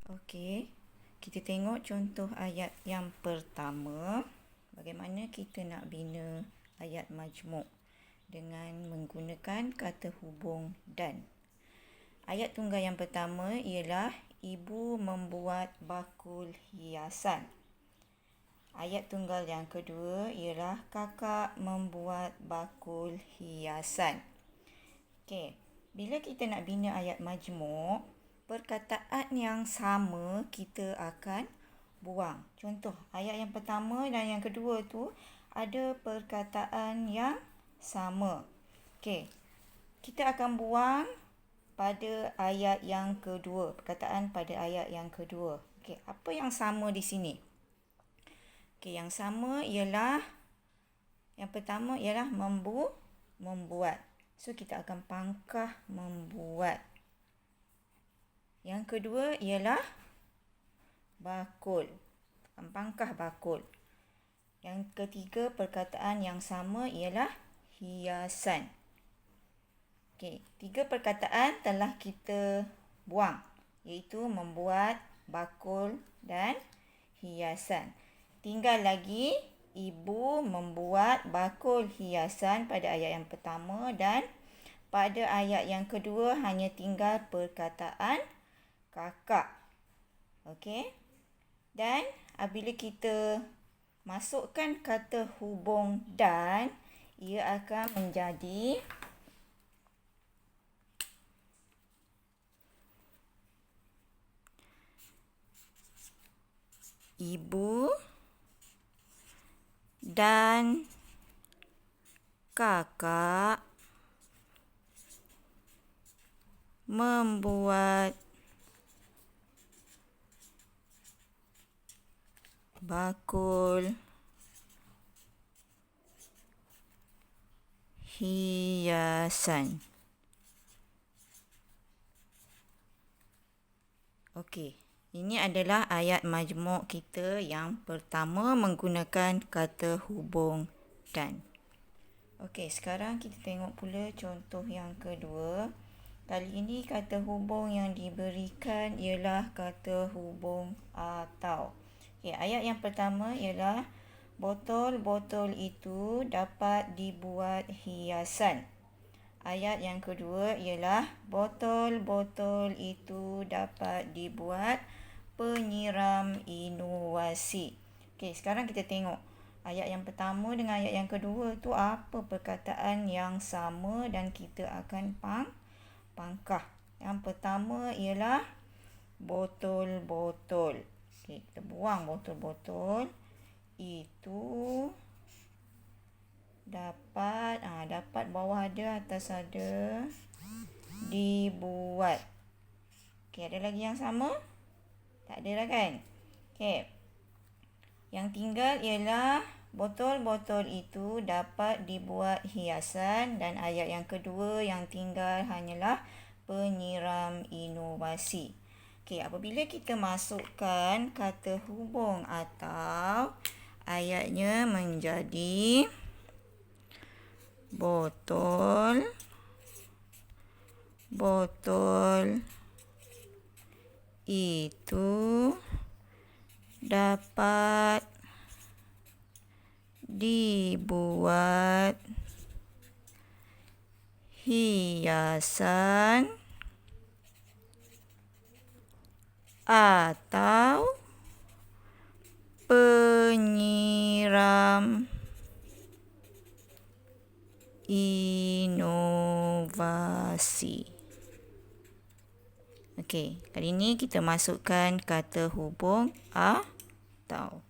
Okey, kita tengok contoh ayat yang pertama. Bagaimana kita nak bina ayat majmuk dengan menggunakan kata hubung dan. Ayat tunggal yang pertama ialah ibu membuat bakul hiasan. Ayat tunggal yang kedua ialah kakak membuat bakul hiasan. Okey, bila kita nak bina ayat majmuk, perkataan yang sama kita akan buang. Contoh, ayat yang pertama dan yang kedua tu ada perkataan yang sama. Okey, kita akan buang pada ayat yang kedua, perkataan pada ayat yang kedua. Okey, apa yang sama di sini? Okey, yang sama ialah yang pertama ialah membuat. So kita akan pangkah membuat. Yang kedua ialah bakul. Pangkah bakul. Yang ketiga perkataan yang sama ialah hiasan. Okey, 3 perkataan telah kita buang, iaitu membuat, bakul dan hiasan. Tinggal lagi ibu membuat bakul hiasan pada ayat yang pertama dan pada ayat yang kedua hanya tinggal perkataan kakak. Okey. Dan apabila kita masukkan kata hubung dan, ia akan menjadi ibu dan kakak membuat bakul hiasan. Okey, ini adalah ayat majmuk kita yang pertama menggunakan kata hubung dan. Okey, sekarang kita tengok pula contoh yang kedua. Kali ini kata hubung yang diberikan ialah kata hubung atau. Okey, ayat yang pertama ialah botol-botol itu dapat dibuat hiasan. Ayat yang kedua ialah botol-botol itu dapat dibuat penyiram inovasi. Okey, sekarang kita tengok ayat yang pertama dengan ayat yang kedua tu apa perkataan yang sama dan kita akan pangkah. Yang pertama ialah botol-botol. Okey, kita buang botol-botol itu dapat bawah ada, atas ada, dibuat. Okey, ada lagi yang sama? Tak ada lah kan? Okey. Yang tinggal ialah botol-botol itu dapat dibuat hiasan dan ayat yang kedua yang tinggal hanyalah penyiram inovasi. Okey, apabila kita masukkan kata hubung atau, ayatnya menjadi botol itu dapat dibuat hiasan atau penyiram inovasi. Okey, kali ini kita masukkan kata hubung atau.